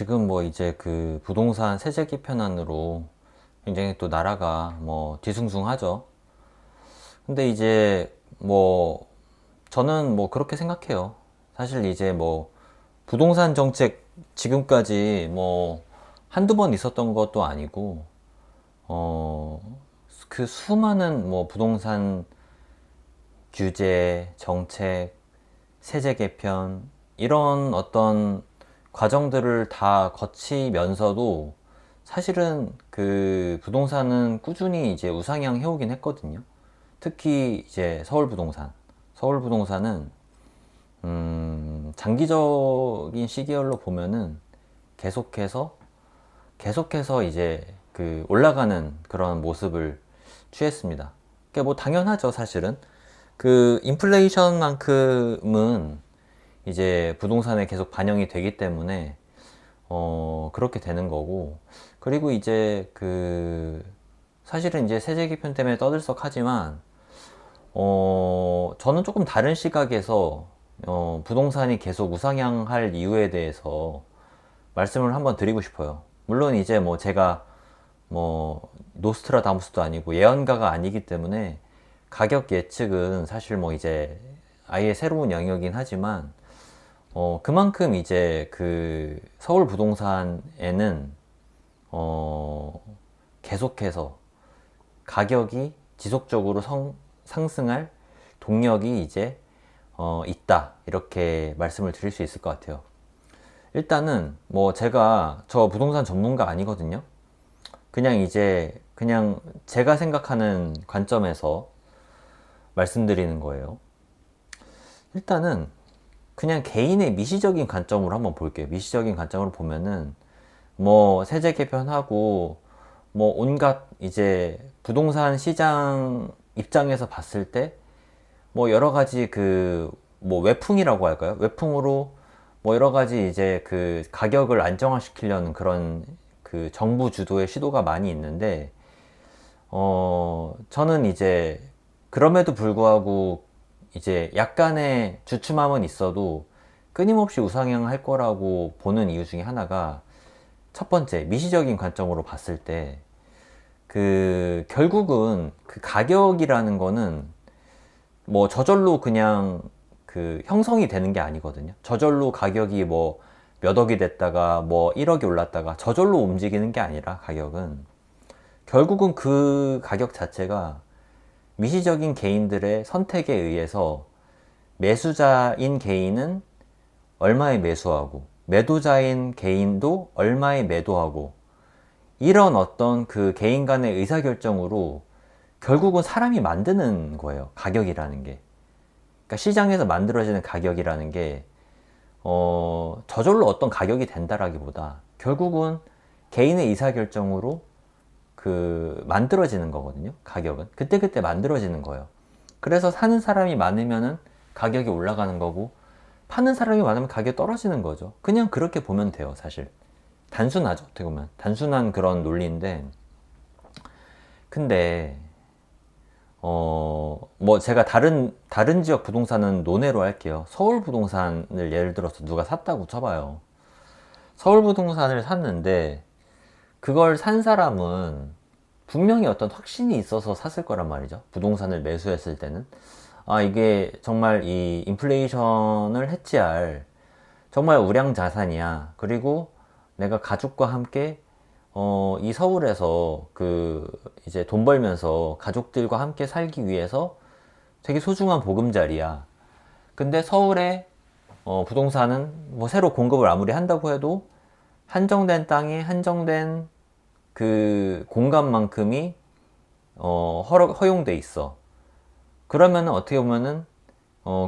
지금 뭐 이제 그 부동산 세제 개편안으로 굉장히 또 나라가 뭐 뒤숭숭하죠. 근데 이제 뭐 저는 뭐 그렇게 생각해요. 사실 이제 뭐 부동산 정책 지금까지 뭐 한두 번 있었던 것도 아니고 어 그 수많은 뭐 부동산 규제, 정책, 세제 개편 이런 어떤 과정들을 다 거치면서도 사실은 그 부동산은 꾸준히 이제 우상향 해오긴 했거든요. 특히 이제 서울 부동산. 서울 부동산은 장기적인 시계열로 보면은 계속해서 계속해서 이제 그 올라가는 그런 모습을 취했습니다. 그게 뭐 당연하죠, 사실은. 그 인플레이션만큼은 이제 부동산에 계속 반영이 되기 때문에 그렇게 되는 거고. 그리고 이제 그 사실은 이제 세제 개편 때문에 떠들썩하지만 저는 조금 다른 시각에서 부동산이 계속 우상향할 이유에 대해서 말씀을 한번 드리고 싶어요. 물론 이제 뭐 제가 뭐 노스트라다무스도 아니고 예언가가 아니기 때문에 가격 예측은 사실 뭐 이제 아예 새로운 영역이긴 하지만 그만큼 이제 그 서울 부동산에는 어, 계속해서 가격이 지속적으로 상승할 동력이 이제 있다, 이렇게 말씀을 드릴 수 있을 것 같아요. 일단은 뭐 제가 저 부동산 전문가 아니거든요. 그냥 이제 그냥 제가 생각하는 관점에서 말씀드리는 거예요. 일단은 그냥 개인의 미시적인 관점으로 한번 볼게요. 미시적인 관점으로 보면은 뭐 세제 개편하고 뭐 온갖 이제 부동산 시장 입장에서 봤을 때 뭐 여러 가지 그 뭐 외풍이라고 할까요? 외풍으로 뭐 여러 가지 이제 그 가격을 안정화시키려는 그런 그 정부 주도의 시도가 많이 있는데 저는 이제 그럼에도 불구하고 이제 약간의 주춤함은 있어도 끊임없이 우상향할 거라고 보는 이유 중에 하나가, 첫 번째, 미시적인 관점으로 봤을 때 그 결국은 그 가격이라는 거는 뭐 저절로 그냥 그 형성이 되는 게 아니거든요. 저절로 가격이 뭐 몇 억이 됐다가 뭐 1억이 올랐다가 저절로 움직이는 게 아니라, 가격은 결국은 그 가격 자체가 미시적인 개인들의 선택에 의해서 매수자인 개인은 얼마에 매수하고 매도자인 개인도 얼마에 매도하고, 이런 어떤 그 개인 간의 의사결정으로 결국은 사람이 만드는 거예요. 가격이라는 게. 그러니까 시장에서 만들어지는 가격이라는 게 저절로 어떤 가격이 된다라기보다 결국은 개인의 의사결정으로 그 만들어지는 거거든요. 가격은 그때그때 만들어지는 거예요. 그래서 사는 사람이 많으면은 가격이 올라가는 거고, 파는 사람이 많으면 가격이 떨어지는 거죠. 그냥 그렇게 보면 돼요, 사실. 단순하죠, 어떻게 보면. 단순한 그런 논리인데, 근데 뭐 제가 다른 지역 부동산은 논외로 할게요. 서울 부동산을 예를 들어서 누가 샀다고 쳐봐요. 서울 부동산을 샀는데 그걸 산 사람은 분명히 어떤 확신이 있어서 샀을 거란 말이죠. 부동산을 매수했을 때는 아, 이게 정말 이 인플레이션을 해치할 정말 우량 자산이야. 그리고 내가 가족과 함께 이 서울에서 그 이제 돈 벌면서 가족들과 함께 살기 위해서 되게 소중한 보금자리야. 근데 서울에 부동산은 뭐 새로 공급을 아무리 한다고 해도 한정된 땅에 한정된 그 공간만큼이 허용돼 있어. 그러면 어떻게 보면은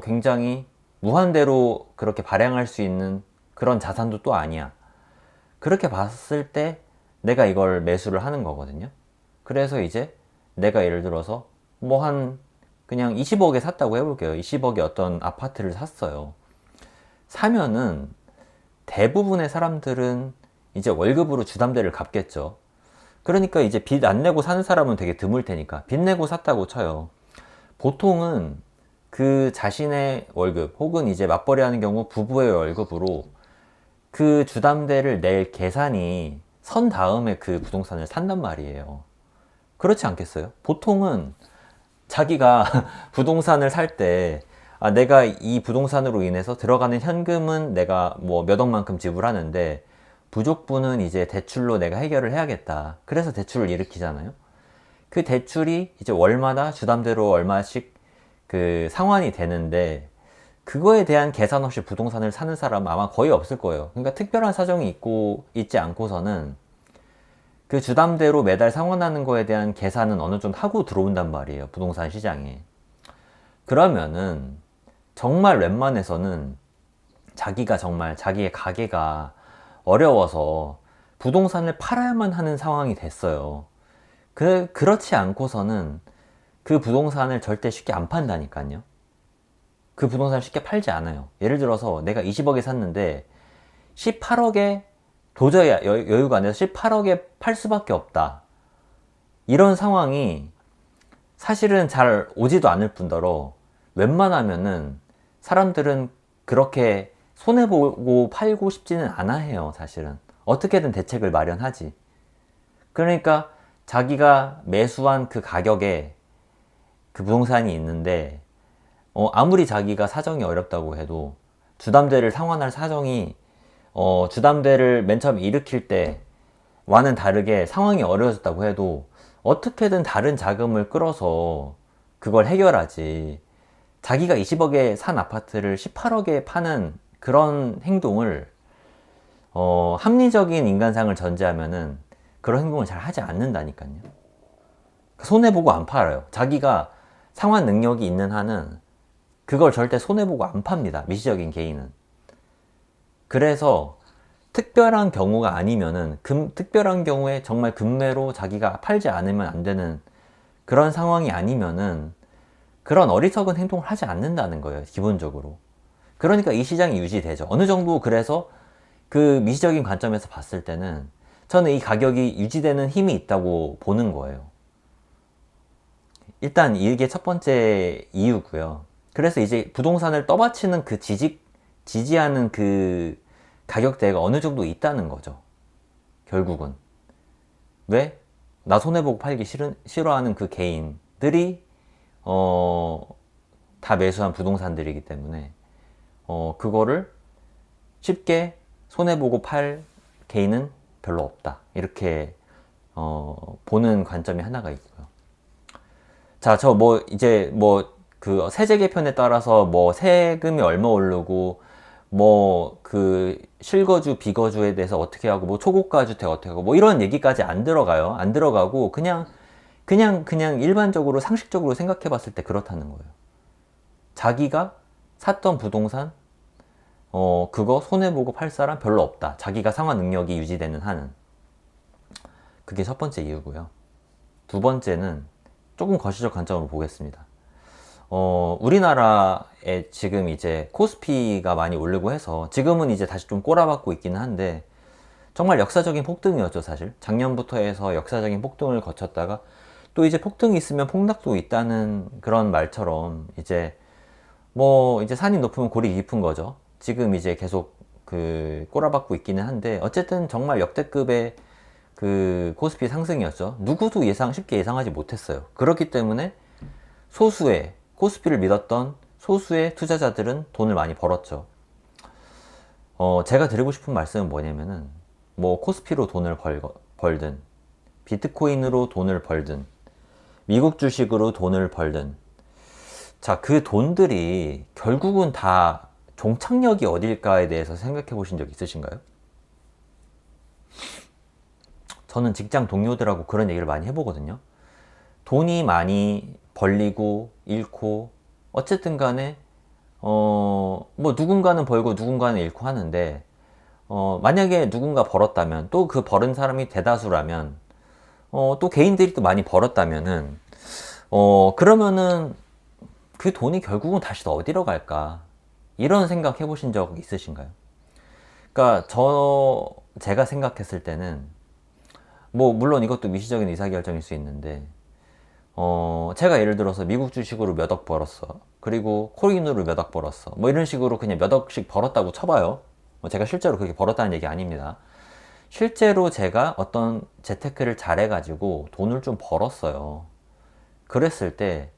굉장히 무한대로 그렇게 발행할 수 있는 그런 자산도 또 아니야. 그렇게 봤을 때 내가 이걸 매수를 하는 거거든요. 그래서 이제 내가 예를 들어서 뭐 한 그냥 20억에 샀다고 해볼게요. 20억에 어떤 아파트를 샀어요. 사면은 대부분의 사람들은 이제 월급으로 주담대를 갚겠죠. 그러니까 이제 빚 안 내고 사는 사람은 되게 드물 테니까 빚 내고 샀다고 쳐요. 보통은 그 자신의 월급 혹은 이제 맞벌이 하는 경우 부부의 월급으로 그 주담대를 낼 계산이 선 다음에 그 부동산을 산단 말이에요. 그렇지 않겠어요? 보통은 자기가 부동산을 살 때, 아, 내가 이 부동산으로 인해서 들어가는 현금은 내가 뭐 몇 억만큼 지불하는데 부족분은 이제 대출로 내가 해결을 해야겠다. 그래서 대출을 일으키잖아요. 그 대출이 이제 월마다 주담대로 얼마씩 그 상환이 되는데 그거에 대한 계산 없이 부동산을 사는 사람은 아마 거의 없을 거예요. 그러니까 특별한 사정이 있고 있지 않고서는 그 주담대로 매달 상환하는 거에 대한 계산은 어느 정도 하고 들어온단 말이에요. 부동산 시장에. 그러면은 정말 웬만해서는 자기가 정말 자기의 가게가 어려워서 부동산을 팔아야만 하는 상황이 됐어요. 그렇지 않고서는 그 부동산을 절대 쉽게 안 판다니까요. 그 부동산을 쉽게 팔지 않아요. 예를 들어서 내가 20억에 샀는데 18억에 도저히 여유가 안 돼서 18억에 팔 수밖에 없다. 이런 상황이 사실은 잘 오지도 않을 뿐더러 웬만하면은 사람들은 그렇게 손해보고 팔고 싶지는 않아 해요, 사실은. 어떻게든 대책을 마련하지. 그러니까 자기가 매수한 그 가격에 그 부동산이 있는데, 아무리 자기가 사정이 어렵다고 해도 주담대를 상환할 사정이, 주담대를 맨 처음에 일으킬 때와는 다르게 상황이 어려워졌다고 해도 어떻게든 다른 자금을 끌어서 그걸 해결하지. 자기가 20억에 산 아파트를 18억에 파는 그런 행동을, 합리적인 인간상을 전제하면은 그런 행동을 잘 하지 않는다니까요. 손해보고 안 팔아요. 자기가 상환 능력이 있는 한은 그걸 절대 손해보고 안 팝니다. 미시적인 개인은. 그래서 특별한 경우가 아니면은, 특별한 경우에 정말 급매로 자기가 팔지 않으면 안 되는 그런 상황이 아니면은 그런 어리석은 행동을 하지 않는다는 거예요, 기본적으로. 그러니까 이 시장이 유지되죠. 어느 정도. 그래서 그 미시적인 관점에서 봤을 때는 저는 이 가격이 유지되는 힘이 있다고 보는 거예요. 일단 이게 첫 번째 이유고요. 그래서 이제 부동산을 떠받치는 그 지지하는 그 가격대가 어느 정도 있다는 거죠. 결국은. 왜? 나 손해보고 팔기 싫어하는 그 개인들이 다 매수한 부동산들이기 때문에 그거를 쉽게 손해보고 팔 개인은 별로 없다. 이렇게 보는 관점이 하나가 있고요. 자, 저 뭐 이제 뭐 그 세제 개편에 따라서 뭐 세금이 얼마 오르고 뭐 그 실거주 비거주에 대해서 어떻게 하고 뭐 초고가 주택 어떻게 하고 뭐 이런 얘기까지 안 들어가요. 안 들어가고 그냥 일반적으로 상식적으로 생각해 봤을 때 그렇다는 거예요. 자기가 샀던 부동산 그거 손해보고 팔 사람 별로 없다. 자기가 상환 능력이 유지되는 한은. 그게 첫 번째 이유고요. 두 번째는 조금 거시적 관점으로 보겠습니다. 우리나라에 지금 이제 코스피가 많이 오르고 해서 지금은 이제 다시 좀 꼬라박고 있기는 한데 정말 역사적인 폭등이었죠, 사실. 작년부터 해서 역사적인 폭등을 거쳤다가 또 이제 폭등이 있으면 폭락도 있다는 그런 말처럼 이제 뭐 이제 산이 높으면 골이 깊은 거죠. 지금 이제 계속 그 꼬라박고 있기는 한데 어쨌든 정말 역대급의 그 코스피 상승이었죠. 누구도 쉽게 예상하지 못했어요. 그렇기 때문에 소수의 코스피를 믿었던 소수의 투자자들은 돈을 많이 벌었죠. 제가 드리고 싶은 말씀은 뭐냐면은 뭐 코스피로 돈을 벌든 비트코인으로 돈을 벌든 미국 주식으로 돈을 벌든 자, 그 돈들이 결국은 다 종착역이 어딜까에 대해서 생각해 보신 적 있으신가요? 저는 직장 동료들하고 그런 얘기를 많이 해보거든요. 돈이 많이 벌리고 잃고 어쨌든 간에 뭐 누군가는 벌고 누군가는 잃고 하는데 만약에 누군가 벌었다면 또 그 벌은 사람이 대다수라면 또 개인들이 또 많이 벌었다면은 그러면은 그 돈이 결국은 다시 어디로 갈까? 이런 생각 해보신 적 있으신가요? 그러니까 제가 생각했을 때는 뭐 물론 이것도 미시적인 의사결정일 수 있는데 제가 예를 들어서 미국 주식으로 몇 억 벌었어. 그리고 코인으로 몇 억 벌었어. 뭐 이런 식으로 그냥 몇 억씩 벌었다고 쳐봐요. 제가 실제로 그렇게 벌었다는 얘기 아닙니다. 실제로 제가 어떤 재테크를 잘해가지고 돈을 좀 벌었어요. 그랬을 때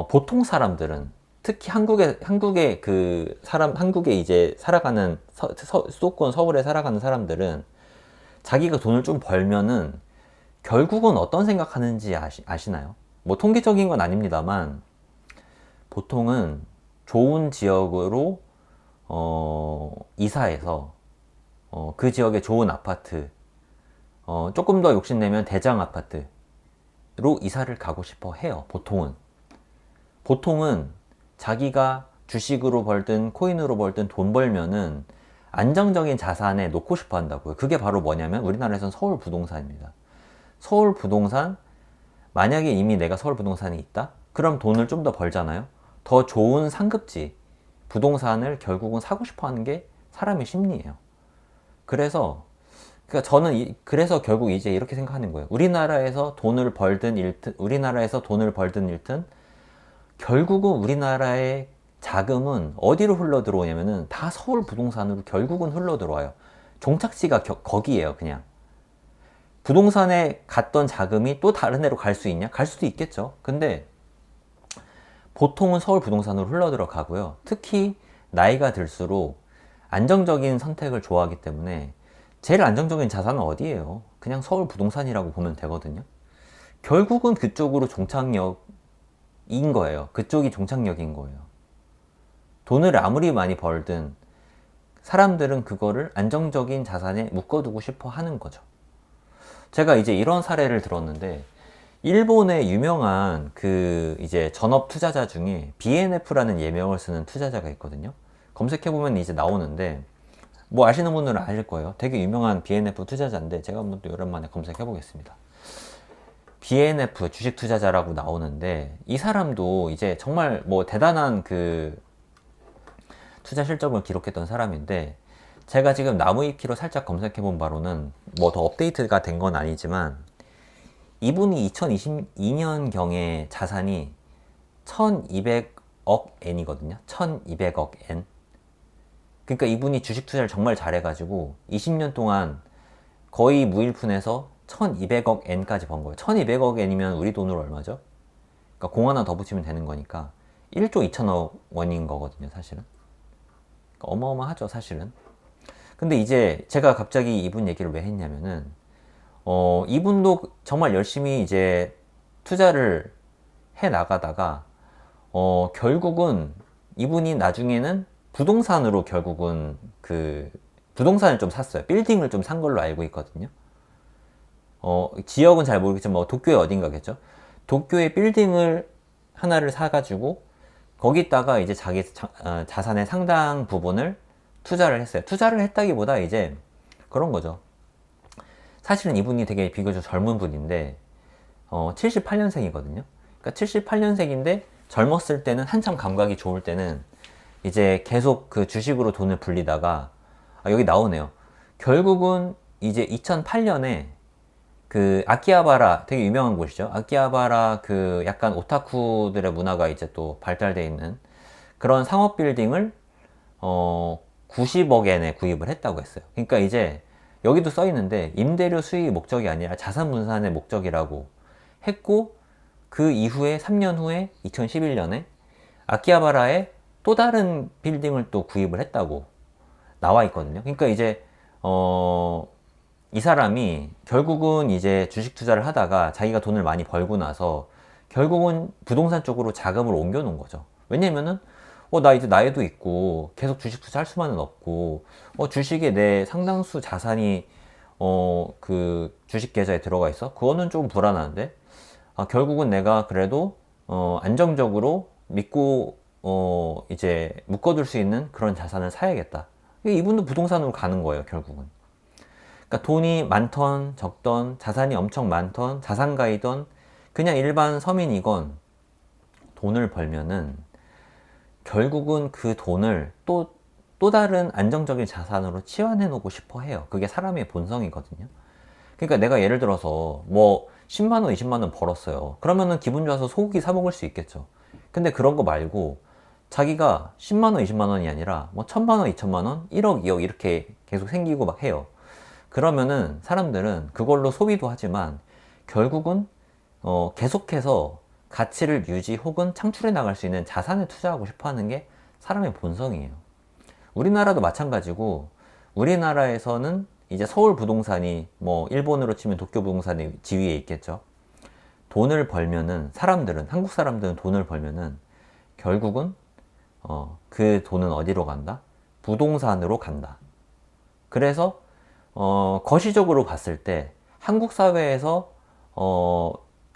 보통 사람들은 특히 한국의 그 사람 한국에 이제 살아가는 수도권 서울에 살아가는 사람들은 자기가 돈을 좀 벌면은 결국은 어떤 생각하는지 아시나요? 뭐 통계적인 건 아닙니다만 보통은 좋은 지역으로 이사해서 그 지역에 좋은 아파트, 조금 더 욕심내면 대장 아파트로 이사를 가고 싶어 해요. 보통은 자기가 주식으로 벌든 코인으로 벌든 돈 벌면은 안정적인 자산에 놓고 싶어 한다고요. 그게 바로 뭐냐면 우리나라에선 서울 부동산입니다. 서울 부동산, 만약에 이미 내가 서울 부동산이 있다? 그럼 돈을 좀 더 벌잖아요. 더 좋은 상급지 부동산을 결국은 사고 싶어 하는 게 사람의 심리예요. 그래서 그러니까 저는 그래서 결국 이제 이렇게 생각하는 거예요. 우리나라에서 돈을 벌든 잃든 결국은 우리나라의 자금은 어디로 흘러 들어오냐면은 다 서울 부동산으로 결국은 흘러 들어와요. 종착지가 거기에요, 그냥. 부동산에 갔던 자금이 또 다른 데로 갈 수 있냐? 갈 수도 있겠죠. 근데 보통은 서울 부동산으로 흘러 들어가고요. 특히 나이가 들수록 안정적인 선택을 좋아하기 때문에 제일 안정적인 자산은 어디예요? 그냥 서울 부동산이라고 보면 되거든요. 결국은 그쪽으로 종착역인 거예요. 그쪽이 종착역인 거예요. 돈을 아무리 많이 벌든 사람들은 그거를 안정적인 자산에 묶어두고 싶어 하는 거죠. 제가 이제 이런 사례를 들었는데 일본의 유명한 그 이제 전업 투자자 중에 BNF라는 예명을 쓰는 투자자가 있거든요. 검색해보면 이제 나오는데 뭐 아시는 분들은 아실 거예요. 되게 유명한 BNF 투자자인데 제가 한번 또 오랜만에 검색해보겠습니다. BNF 주식 투자자라고 나오는데 이 사람도 이제 정말 뭐 대단한 그 투자 실적을 기록했던 사람인데 제가 지금 나무위키로 살짝 검색해본 바로는 뭐 더 업데이트가 된 건 아니지만 이분이 2022년경에 자산이 1200억 엔이거든요. 1200억 엔. 그러니까 이분이 주식 투자를 정말 잘해가지고 20년 동안 거의 무일푼에서 1200억 엔까지 번 거예요. 1200억 엔이면 우리 돈으로 얼마죠? 그러니까 공 하나 더 붙이면 되는 거니까 1조 2천억 원인 거거든요, 사실은. 그러니까 어마어마하죠, 사실은. 근데 이제 제가 갑자기 이분 얘기를 왜 했냐면은 이분도 정말 열심히 이제 투자를 해 나가다가 결국은 이분이 나중에는 부동산으로 결국은 그 부동산을 좀 샀어요. 빌딩을 좀 산 걸로 알고 있거든요. 지역은 잘 모르겠지만 뭐 도쿄의 어딘가겠죠. 도쿄의 빌딩을 하나를 사가지고 거기다가 이제 자기 자산의 상당 부분을 투자를 했어요. 투자를 했다기보다 이제 그런 거죠. 사실은 이분이 되게 비교적 젊은 분인데 78년생이거든요. 그러니까 78년생인데 젊었을 때는 한참 감각이 좋을 때는 이제 계속 그 주식으로 돈을 불리다가 여기 나오네요. 결국은 이제 2008년에 그 아키하바라 되게 유명한 곳이죠. 아키하바라 그 약간 오타쿠들의 문화가 이제 또 발달돼 있는 그런 상업 빌딩을 90억 엔에 구입을 했다고 했어요. 그러니까 이제 여기도 써 있는데 임대료 수익이 목적이 아니라 자산 분산의 목적이라고 했고 그 이후에 3년 후에 2011년에 아키하바라에 또 다른 빌딩을 또 구입을 했다고 나와 있거든요. 그러니까 이제 이 사람이 결국은 이제 주식 투자를 하다가 자기가 돈을 많이 벌고 나서 결국은 부동산 쪽으로 자금을 옮겨 놓은 거죠. 왜냐면은 나 이제 나이도 있고 계속 주식 투자할 수만은 없고 주식에 내 상당수 자산이 그 주식 계좌에 들어가 있어? 그거는 좀 불안한데 결국은 내가 그래도 안정적으로 믿고 이제 묶어둘 수 있는 그런 자산을 사야겠다. 이분도 부동산으로 가는 거예요, 결국은. 그러니까 돈이 많던 적던 자산이 엄청 많던 자산가이던 그냥 일반 서민이건 돈을 벌면은 결국은 그 돈을 또 다른 안정적인 자산으로 치환해 놓고 싶어 해요. 그게 사람의 본성이거든요. 그러니까 내가 예를 들어서 뭐 10만원, 20만원 벌었어요. 그러면은 기분 좋아서 소고기 사 먹을 수 있겠죠. 근데 그런 거 말고 자기가 10만원, 20만원이 아니라 뭐 1000만원, 2000만원, 1억, 2억 이렇게 계속 생기고 막 해요. 그러면은 사람들은 그걸로 소비도 하지만 결국은 계속해서 가치를 유지 혹은 창출해 나갈 수 있는 자산에 투자하고 싶어 하는 게 사람의 본성이에요. 우리나라도 마찬가지고, 우리나라에서는 이제 서울 부동산이 뭐 일본으로 치면 도쿄 부동산의 지위에 있겠죠. 돈을 벌면은 사람들은, 한국 사람들은 돈을 벌면은 결국은 그 돈은 어디로 간다? 부동산으로 간다. 그래서 거시적으로 봤을 때 한국 사회에서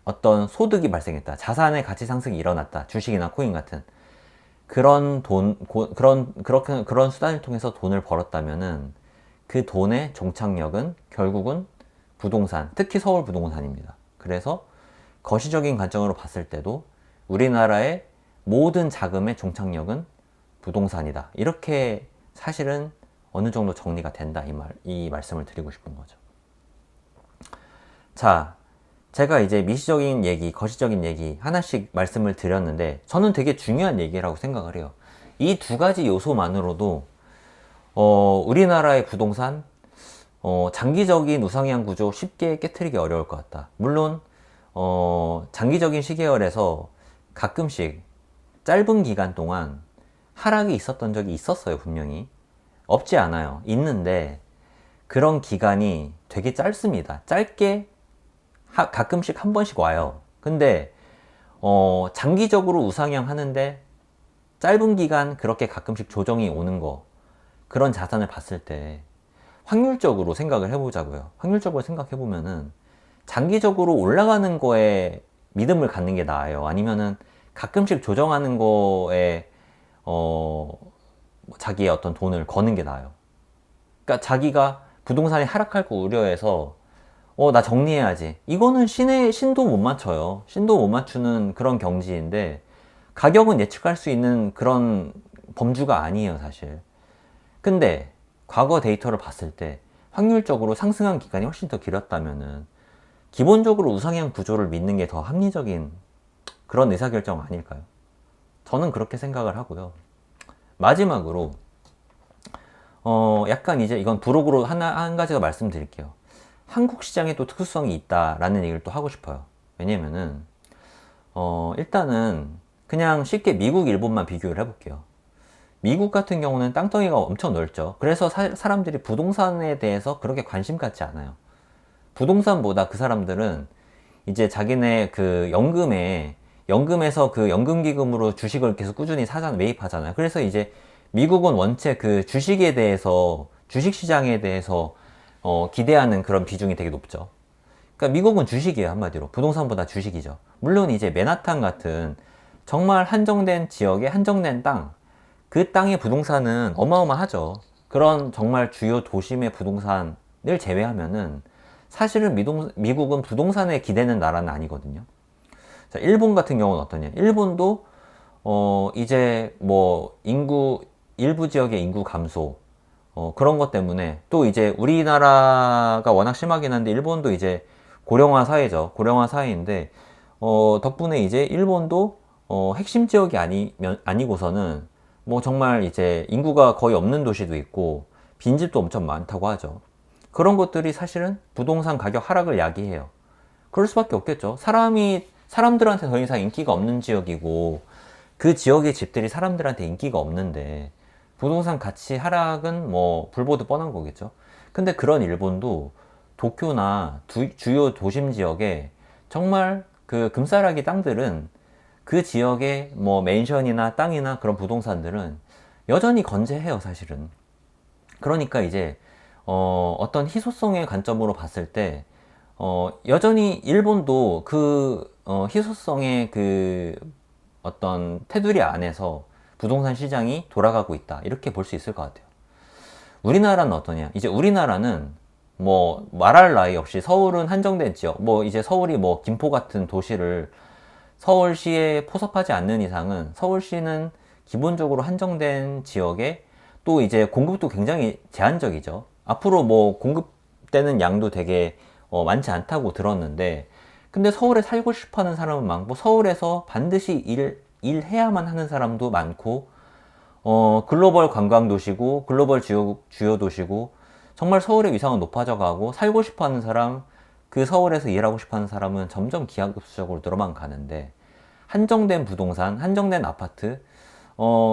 어떤 소득이 발생했다, 자산의 가치 상승이 일어났다, 주식이나 코인 같은 그런 그런 수단을 통해서 돈을 벌었다면은 그 돈의 종착역은 결국은 부동산, 특히 서울 부동산입니다. 그래서 거시적인 관점으로 봤을 때도 우리나라의 모든 자금의 종착역은 부동산이다. 이렇게 사실은 어느 정도 정리가 된다. 이 말씀을 드리고 싶은 거죠. 자, 제가 이제 미시적인 얘기, 거시적인 얘기 하나씩 말씀을 드렸는데, 저는 되게 중요한 얘기라고 생각을 해요. 이 두 가지 요소만으로도 우리나라의 부동산 장기적인 우상향 구조 쉽게 깨트리기 어려울 것 같다. 물론 장기적인 시계열에서 가끔씩 짧은 기간 동안 하락이 있었던 적이 있었어요. 분명히 없지 않아요. 있는데 그런 기간이 되게 짧습니다. 짧게 가끔씩 한 번씩 와요. 근데 장기적으로 우상향 하는데 짧은 기간 그렇게 가끔씩 조정이 오는 거, 그런 자산을 봤을 때 확률적으로 생각을 해보자고요. 확률적으로 생각해보면은 장기적으로 올라가는 거에 믿음을 갖는 게 나아요? 아니면은 가끔씩 조정하는 거에 자기의 어떤 돈을 거는 게 나아요? 그러니까 자기가 부동산이 하락할 거 우려해서 나 정리해야지, 이거는 신도 못 맞춰요. 신도 못 맞추는 그런 경지인데 가격은 예측할 수 있는 그런 범주가 아니에요, 사실. 근데 과거 데이터를 봤을 때 확률적으로 상승한 기간이 훨씬 더 길었다면은 기본적으로 우상향 구조를 믿는 게 더 합리적인 그런 의사결정 아닐까요? 저는 그렇게 생각을 하고요. 마지막으로 약간 이제 이건 부록으로 한 가지가 말씀드릴게요. 한국 시장에 또 특수성이 있다라는 얘기를 또 하고 싶어요. 왜냐면은 일단은 그냥 쉽게 미국, 일본만 비교를 해볼게요. 미국 같은 경우는 땅덩이가 엄청 넓죠. 그래서 사람들이 부동산에 대해서 그렇게 관심 갖지 않아요. 부동산보다 그 사람들은 이제 자기네 그 연금에서 그 연금기금으로 주식을 계속 꾸준히 매입하잖아요. 그래서 이제 미국은 원체 그 주식에 대해서, 주식시장에 대해서 기대하는 그런 비중이 되게 높죠. 그러니까 미국은 주식이에요, 한마디로. 부동산보다 주식이죠. 물론 이제 맨하탄 같은 정말 한정된 지역에 한정된 땅, 그 땅의 부동산은 어마어마하죠. 그런 정말 주요 도심의 부동산을 제외하면은 사실은 미국은 부동산에 기대는 나라는 아니거든요. 자, 일본 같은 경우는 어떠냐? 일본도 이제 뭐 일부 지역의 인구 감소, 그런 것 때문에, 또 이제 우리나라가 워낙 심하긴 한데 일본도 이제 고령화 사회죠. 고령화 사회인데 덕분에 이제 일본도 핵심 지역이 아니고서는 뭐 정말 이제 인구가 거의 없는 도시도 있고 빈집도 엄청 많다고 하죠. 그런 것들이 사실은 부동산 가격 하락을 야기해요. 그럴 수밖에 없겠죠. 사람들한테 더 이상 인기가 없는 지역이고 그 지역의 집들이 사람들한테 인기가 없는데 부동산 가치 하락은 뭐 불보듯 뻔한 거겠죠. 근데 그런 일본도 도쿄나 주요 도심 지역에 정말 그 금싸라기 땅들은, 그 지역의 뭐 맨션이나 땅이나 그런 부동산들은 여전히 건재해요, 사실은. 그러니까 이제 어떤 희소성의 관점으로 봤을 때 여전히 일본도 그 희소성의 그 어떤 테두리 안에서 부동산 시장이 돌아가고 있다, 이렇게 볼 수 있을 것 같아요. 우리나라는 어떠냐? 이제 우리나라는 뭐 말할 나위 없이 서울은 한정된 지역, 뭐 이제 서울이 뭐 김포 같은 도시를 서울시에 포섭하지 않는 이상은 서울시는 기본적으로 한정된 지역에 또 이제 공급도 굉장히 제한적이죠. 앞으로 뭐 공급되는 양도 되게 많지 않다고 들었는데, 근데 서울에 살고 싶어 하는 사람은 많고 서울에서 반드시 일해야만 하는 사람도 많고, 글로벌 관광 도시고, 글로벌 주요 도시고, 정말 서울의 위상은 높아져 가고, 살고 싶어 하는 사람, 그 서울에서 일하고 싶어 하는 사람은 점점 기하급수적으로 늘어만 가는데, 한정된 부동산, 한정된 아파트,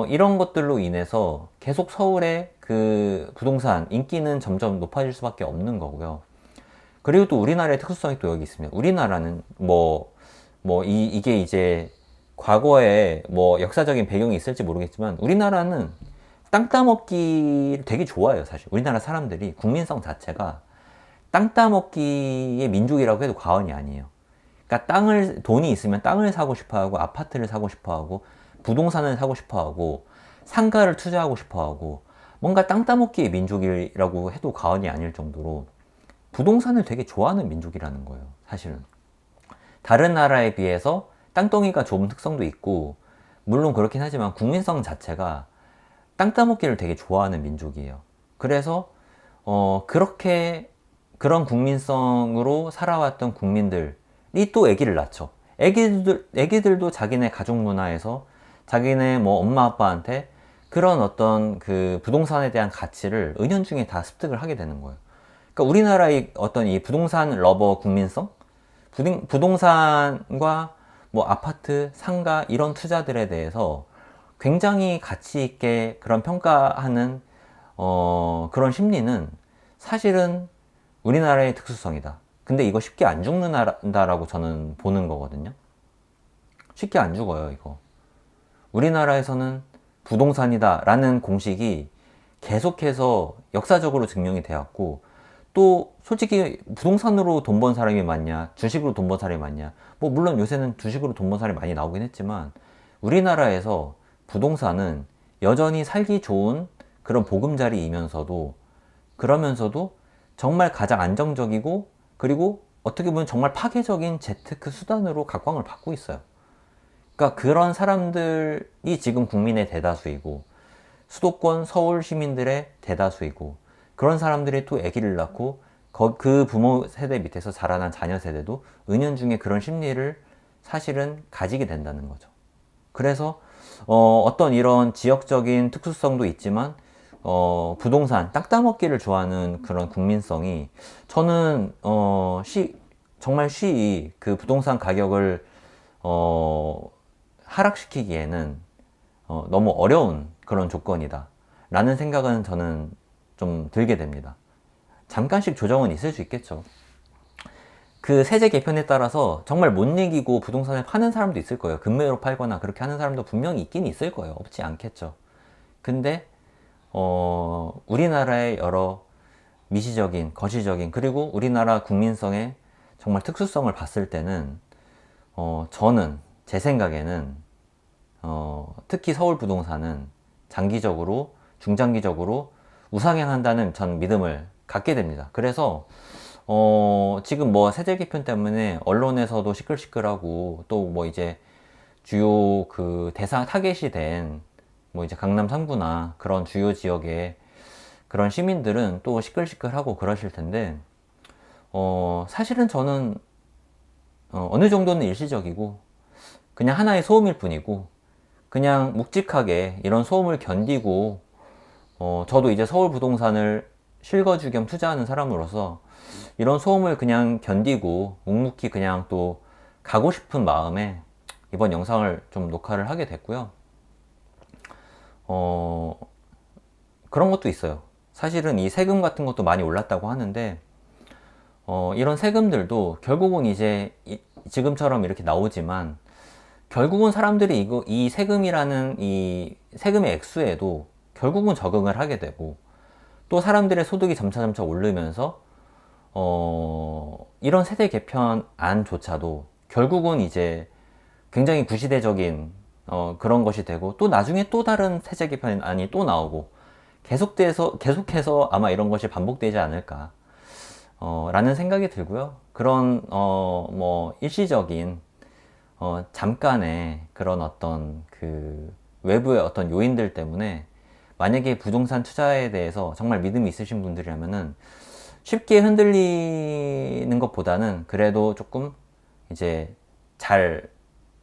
이런 것들로 인해서 계속 서울의 그 부동산 인기는 점점 높아질 수밖에 없는 거고요. 그리고 또 우리나라의 특수성이 또 여기 있습니다. 우리나라는 이게 이제 과거에 뭐 역사적인 배경이 있을지 모르겠지만 우리나라는 땅 따먹기 되게 좋아해요, 사실. 우리나라 사람들이 국민성 자체가 땅 따먹기의 민족이라고 해도 과언이 아니에요. 그러니까 돈이 있으면 땅을 사고 싶어 하고, 아파트를 사고 싶어 하고, 부동산을 사고 싶어 하고, 상가를 투자하고 싶어 하고, 뭔가 땅 따먹기의 민족이라고 해도 과언이 아닐 정도로 부동산을 되게 좋아하는 민족이라는 거예요, 사실은. 다른 나라에 비해서 땅덩이가 좁은 특성도 있고, 물론 그렇긴 하지만 국민성 자체가 땅 따먹기를 되게 좋아하는 민족이에요. 그래서 그렇게 그런 국민성으로 살아왔던 국민들이 또 아기를 낳죠. 애기들도 자기네 가족 문화에서 자기네 뭐 엄마 아빠한테 그런 어떤 그 부동산에 대한 가치를 은연중에 다 습득을 하게 되는 거예요. 그러니까 우리나라의 어떤 이 부동산 러버 국민성, 부동산과 뭐 아파트, 상가 이런 투자들에 대해서 굉장히 가치 있게 그런 평가하는 그런 심리는 사실은 우리나라의 특수성이다. 근데 이거 쉽게 안 죽는다라고 저는 보는 거거든요. 쉽게 안 죽어요, 이거. 우리나라에서는 부동산이다 라는 공식이 계속해서 역사적으로 증명이 되었고, 또 솔직히 부동산으로 돈 번 사람이 많냐, 주식으로 돈 번 사람이 많냐, 뭐 물론 요새는 주식으로 돈 번 사람이 많이 나오긴 했지만 우리나라에서 부동산은 여전히 살기 좋은 그런 보금자리이면서도, 그러면서도 정말 가장 안정적이고, 그리고 어떻게 보면 정말 파괴적인 재테크 수단으로 각광을 받고 있어요. 그러니까 그런 사람들이 지금 국민의 대다수이고, 수도권 서울 시민들의 대다수이고, 그런 사람들이 또 아기를 낳고 그 부모 세대 밑에서 자라난 자녀 세대도 은연중에 그런 심리를 사실은 가지게 된다는 거죠. 그래서 어떤 이런 지역적인 특수성도 있지만 부동산 땅 따먹기를 좋아하는 그런 국민성이, 저는 정말 쉬이 그 부동산 가격을 하락시키기에는 너무 어려운 그런 조건이다 라는 생각은 저는 좀 들게 됩니다. 잠깐씩 조정은 있을 수 있겠죠. 그 세제 개편에 따라서 정말 못 이기고 부동산을 파는 사람도 있을 거예요. 급매로 팔거나 그렇게 하는 사람도 분명히 있긴 있을 거예요. 없지 않겠죠. 근데 우리나라의 여러 미시적인, 거시적인, 그리고 우리나라 국민성의 정말 특수성을 봤을 때는 저는 제 생각에는 특히 서울 부동산은 장기적으로, 중장기적으로 우상향한다는 전 믿음을 갖게 됩니다. 그래서 지금 뭐 세제 개편 때문에 언론에서도 시끌시끌하고, 또 뭐 이제 주요 그 대상 타겟이 된 뭐 이제 강남 3구나 그런 주요 지역의 그런 시민들은 또 시끌시끌하고 그러실 텐데, 사실은 저는 어느 정도는 일시적이고 그냥 하나의 소음일 뿐이고, 그냥 묵직하게 이런 소음을 견디고, 저도 이제 서울 부동산을 실거주 겸 투자하는 사람으로서 이런 소음을 그냥 견디고 묵묵히 그냥 또 가고 싶은 마음에 이번 영상을 좀 녹화를 하게 됐고요. 그런 것도 있어요. 사실은 이 세금 같은 것도 많이 올랐다고 하는데, 이런 세금들도 결국은 이제 지금처럼 이렇게 나오지만, 결국은 사람들이 이 세금이라는 이 세금의 액수에도 결국은 적응을 하게 되고, 또 사람들의 소득이 점차점차 오르면서 이런 세대 개편안조차도 결국은 이제 굉장히 구시대적인 그런 것이 되고, 또 나중에 또 다른 세제 개편안이 또 나오고, 계속해서 아마 이런 것이 반복되지 않을까 라는 생각이 들고요. 그런 뭐 일시적인 잠깐의 그런 어떤 그 외부의 어떤 요인들 때문에, 만약에 부동산 투자에 대해서 정말 믿음이 있으신 분들이라면은 쉽게 흔들리는 것보다는 그래도 조금 이제 잘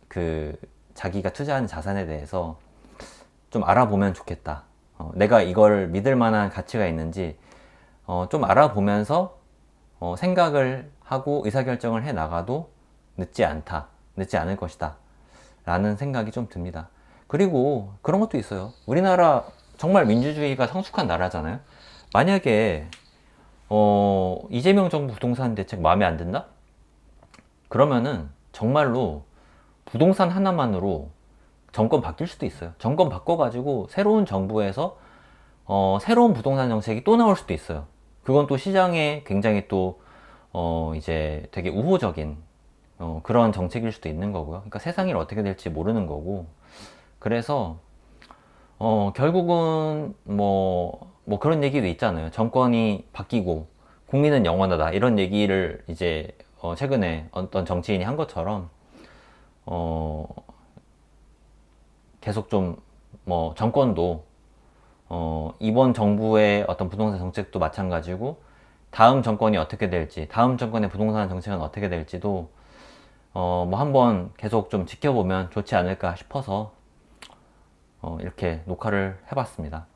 그 자기가 투자하는 자산에 대해서 좀 알아보면 좋겠다. 내가 이걸 믿을 만한 가치가 있는지 좀 알아보면서 생각을 하고 의사결정을 해 나가도 늦지 않을 것이다 라는 생각이 좀 듭니다. 그리고 그런 것도 있어요. 우리나라 정말 민주주의가 성숙한 나라잖아요. 만약에 이재명 정부 부동산 대책 마음에 안 든다? 그러면은 정말로 부동산 하나만으로 정권 바뀔 수도 있어요. 정권 바꿔가지고 새로운 정부에서 새로운 부동산 정책이 또 나올 수도 있어요. 그건 또 시장에 굉장히 또 이제 되게 우호적인 그런 정책일 수도 있는 거고요. 그러니까 세상이 어떻게 될지 모르는 거고. 그래서 결국은 뭐 그런 얘기도 있잖아요. 정권이 바뀌고 국민은 영원하다 이런 얘기를 이제 최근에 어떤 정치인이 한 것처럼 어 계속 좀 정권도 이번 정부의 어떤 부동산 정책도 마찬가지고 다음 정권이 어떻게 될지, 다음 정권의 부동산 정책은 어떻게 될지도 한번 계속 좀 지켜보면 좋지 않을까 싶어서 이렇게 녹화를 해봤습니다.